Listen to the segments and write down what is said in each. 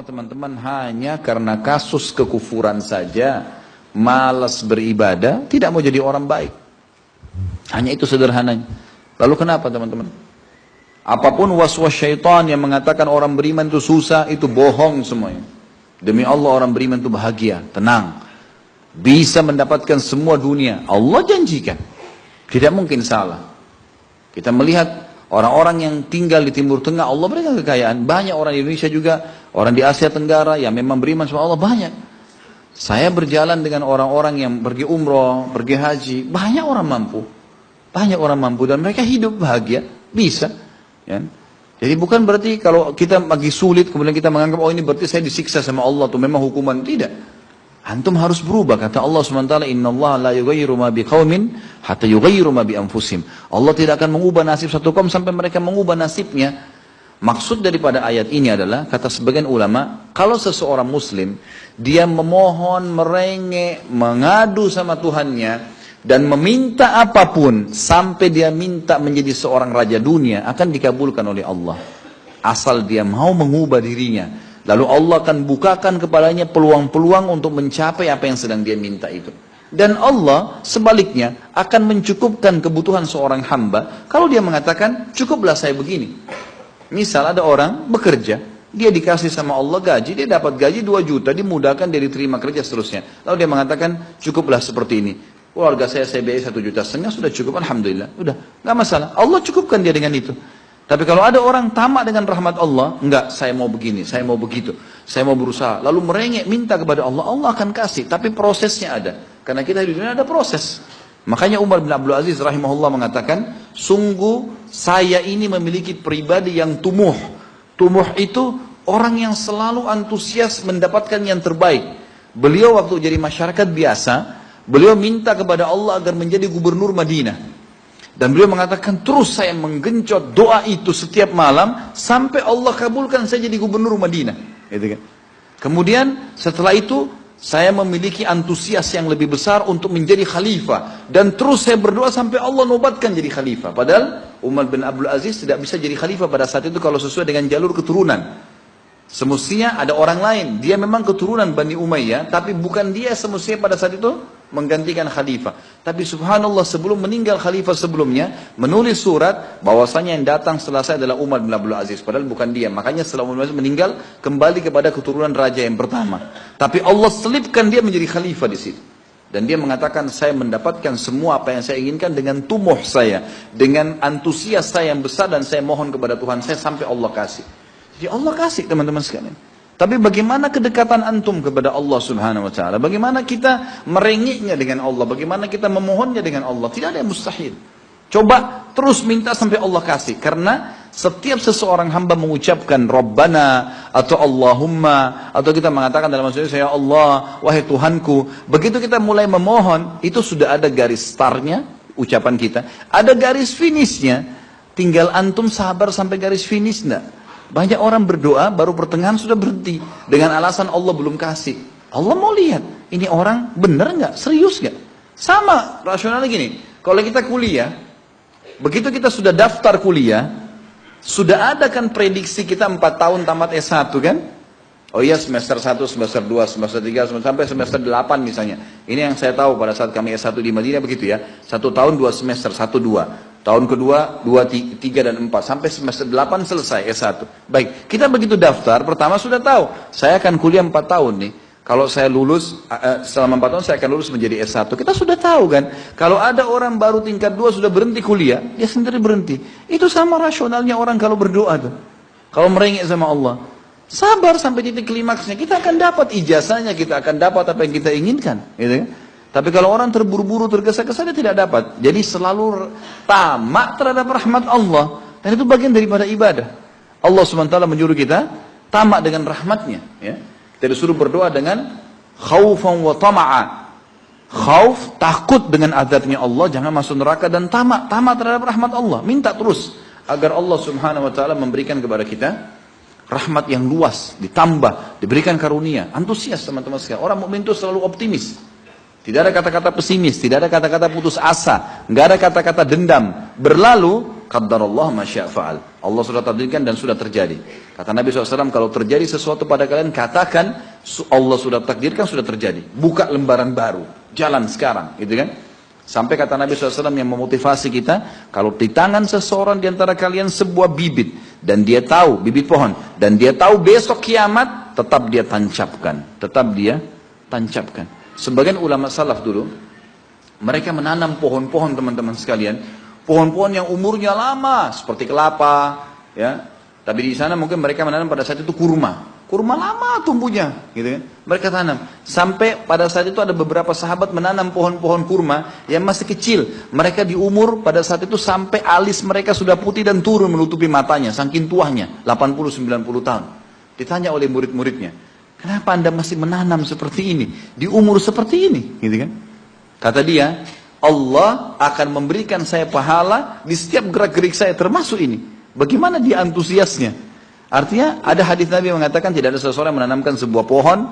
Semua teman-teman hanya karena kasus kekufuran saja, malas beribadah, tidak mau jadi orang baik. Hanya itu sederhananya. Lalu kenapa teman-teman? Apapun waswas syaitan yang mengatakan orang beriman itu susah, itu bohong semuanya. Demi Allah orang beriman itu bahagia, tenang. Bisa mendapatkan semua dunia. Allah janjikan. Tidak mungkin salah. Kita melihat orang-orang yang tinggal di Timur Tengah, Allah berikan kekayaan. Banyak orang di Indonesia juga, orang di Asia Tenggara yang memang beriman sama Allah banyak. Saya berjalan dengan orang-orang yang pergi umroh, pergi haji, banyak orang mampu. Banyak orang mampu dan mereka hidup bahagia, bisa. Ya. Jadi bukan berarti kalau kita lagi sulit, kemudian kita menganggap, oh ini berarti saya disiksa sama Allah, tuh memang hukuman. Tidak. Antum harus berubah, kata Allah SWT, innallaha la yughayyiru ma biqaumin hatta yughayyiru ma bi anfusihim. Allah tidak akan mengubah nasib satu kaum sampai mereka mengubah nasibnya. Maksud daripada ayat ini adalah, kata sebagian ulama, kalau seseorang muslim, dia memohon, merengek, mengadu sama Tuhannya, dan meminta apapun, sampai dia minta menjadi seorang raja dunia, akan dikabulkan oleh Allah. Asal dia mau mengubah dirinya. Lalu Allah akan bukakan kepadanya peluang-peluang untuk mencapai apa yang sedang dia minta itu. Dan Allah sebaliknya akan mencukupkan kebutuhan seorang hamba kalau dia mengatakan, cukuplah saya begini. Misal ada orang bekerja, dia dikasih sama Allah gaji, dia dapat gaji 2 juta, dimudahkan dia diterima kerja seterusnya. Lalu dia mengatakan, cukuplah seperti ini. Keluarga saya biayai 1,5 juta, sudah cukup, alhamdulillah. Udah, nggak masalah. Allah cukupkan dia dengan itu. Tapi kalau ada orang tamak dengan rahmat Allah, enggak, saya mau begini, saya mau begitu, saya mau berusaha, lalu merengek minta kepada Allah, Allah akan kasih, tapi prosesnya ada. Karena kita di dunia ada proses. Makanya Umar bin Abdul Aziz rahimahullah mengatakan, sungguh saya ini memiliki pribadi yang tumuh. Tumuh itu orang yang selalu antusias mendapatkan yang terbaik. Beliau waktu jadi masyarakat biasa, beliau minta kepada Allah agar menjadi gubernur Madinah. Dan beliau mengatakan, terus saya menggencot doa itu setiap malam, sampai Allah kabulkan saya jadi gubernur Madinah. Gitu kan? Kemudian setelah itu, saya memiliki antusias yang lebih besar untuk menjadi khalifah. Dan terus saya berdoa sampai Allah nobatkan jadi khalifah. Padahal Umar bin Abdul Aziz tidak bisa jadi khalifah pada saat itu kalau sesuai dengan jalur keturunan. Semestinya ada orang lain. Dia memang keturunan Bani Umayyah, tapi bukan dia semestinya pada saat itu menggantikan khalifah. Tapi subhanallah sebelum meninggal khalifah sebelumnya, menulis surat bahwasanya yang datang setelah saya adalah Umar bin Abdul Aziz. Padahal bukan dia. Makanya setelah Umar bin Abdul Aziz meninggal, kembali kepada keturunan raja yang pertama. Tapi Allah selipkan dia menjadi khalifah di situ. Dan dia mengatakan, saya mendapatkan semua apa yang saya inginkan dengan tumuh saya, dengan antusias saya yang besar, dan saya mohon kepada Tuhan saya sampai Allah kasih. Jadi Allah kasih teman-teman sekalian. Tapi bagaimana kedekatan antum kepada Allah subhanahu wa ta'ala? Bagaimana kita merengeknya dengan Allah? Bagaimana kita memohonnya dengan Allah? Tidak ada yang mustahil. Coba terus minta sampai Allah kasih. Karena setiap seseorang hamba mengucapkan Rabbana atau Allahumma, atau kita mengatakan dalam maksudnya, ya Allah, wahai Tuhanku. Begitu kita mulai memohon, itu sudah ada garis startnya, ucapan kita. Ada garis finishnya. Tinggal antum sabar sampai garis finish enggak? Banyak orang berdoa baru pertengahan sudah berhenti dengan alasan Allah belum kasih. Allah mau lihat ini orang benar nggak, serius nggak? Sama rasionalnya gini. Kalau kita kuliah, begitu kita sudah daftar kuliah, sudah ada kan prediksi kita 4 tahun tamat S1 kan? Oh iya, semester 1, semester 2, semester 3, sampai semester 8 misalnya. Ini yang saya tahu pada saat kami S1 di Madinah begitu ya. 1 tahun 2 semester, 1, 2. Tahun kedua, 2, 3, dan 4. Sampai semester 8 selesai S1. Baik, kita begitu daftar, pertama sudah tahu. Saya akan kuliah 4 tahun nih. Kalau saya lulus, selama 4 tahun saya akan lulus menjadi S1. Kita sudah tahu kan. Kalau ada orang baru tingkat 2 sudah berhenti kuliah, dia sendiri berhenti. Itu sama rasionalnya orang kalau berdoa tuh. Kalau merengek sama Allah. Sabar sampai titik klimaksnya. Kita akan dapat ijazahnya, kita akan dapat apa yang kita inginkan. Gitu kan? Tapi kalau orang terburu-buru, tergesa-gesa, dia tidak dapat. Jadi selalu tamak terhadap rahmat Allah. Dan itu bagian daripada ibadah. Allah SWT menyuruh kita tamak dengan rahmatnya. Ya. Kita disuruh berdoa dengan khaufan wa tama'a. Khauf, takut dengan azabnya Allah, jangan masuk neraka, dan tamak terhadap rahmat Allah. Minta terus agar Allah SWT memberikan kepada kita rahmat yang luas, ditambah, diberikan karunia. Antusias teman-teman sekalian. Orang mukmin itu selalu optimis. Tidak ada kata-kata pesimis, tidak ada kata-kata putus asa, nggak ada kata-kata dendam. Berlalu, qaddarallah ma syaa fa'al. Allah sudah takdirkan dan sudah terjadi. Kata Nabi SAW, kalau terjadi sesuatu pada kalian, katakan Allah sudah takdirkan, sudah terjadi. Buka lembaran baru, jalan sekarang, gitu kan? Sampai kata Nabi SAW yang memotivasi kita, kalau di tangan seseorang di antara kalian sebuah bibit, dan dia tahu, bibit pohon, dan dia tahu besok kiamat, tetap dia tancapkan. Tetap dia tancapkan. Sebagian ulama salaf dulu, mereka menanam pohon-pohon teman-teman sekalian, pohon-pohon yang umurnya lama, seperti kelapa, ya. Tapi di sana mungkin mereka menanam pada saat itu kurma. Kurma lama tumbuhnya, gitu kan. Mereka tanam. Sampai pada saat itu ada beberapa sahabat menanam pohon-pohon kurma yang masih kecil. Mereka di umur pada saat itu sampai alis mereka sudah putih dan turun menutupi matanya, saking tuanya, 80-90 tahun. Ditanya oleh murid-muridnya, kenapa anda masih menanam seperti ini? Di umur seperti ini, gitu kan. Kata dia, Allah akan memberikan saya pahala di setiap gerak-gerik saya, termasuk ini. Bagaimana dia antusiasnya? Artinya ada hadis Nabi yang mengatakan tidak ada seseorang yang menanamkan sebuah pohon,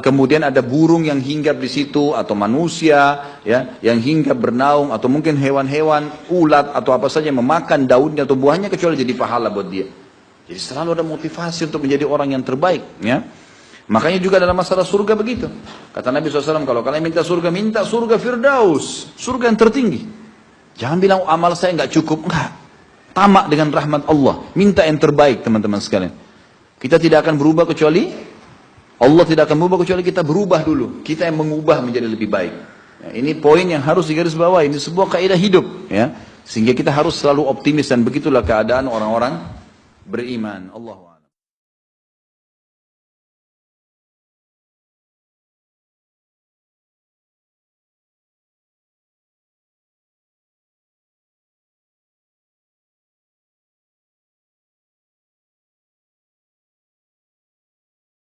kemudian ada burung yang hinggap di situ, atau manusia ya, yang hinggap bernaung, atau mungkin hewan-hewan, ulat atau apa saja yang memakan daunnya atau buahnya, kecuali jadi pahala buat dia. Jadi selalu ada motivasi untuk menjadi orang yang terbaik, ya. Makanya juga dalam masalah surga begitu. Kata Nabi SAW, kalau kalian minta surga Firdaus, surga yang tertinggi. Jangan bilang amal saya nggak cukup, enggak. Tamak dengan rahmat Allah, minta yang terbaik teman-teman sekalian. Kita tidak akan berubah kecuali Allah tidak akan berubah kecuali kita berubah dulu. Kita yang mengubah menjadi lebih baik. Ya, ini poin yang harus digarisbawahi. Ini sebuah kaidah hidup, ya. Sehingga kita harus selalu optimis, dan begitulah keadaan orang-orang beriman. Allah.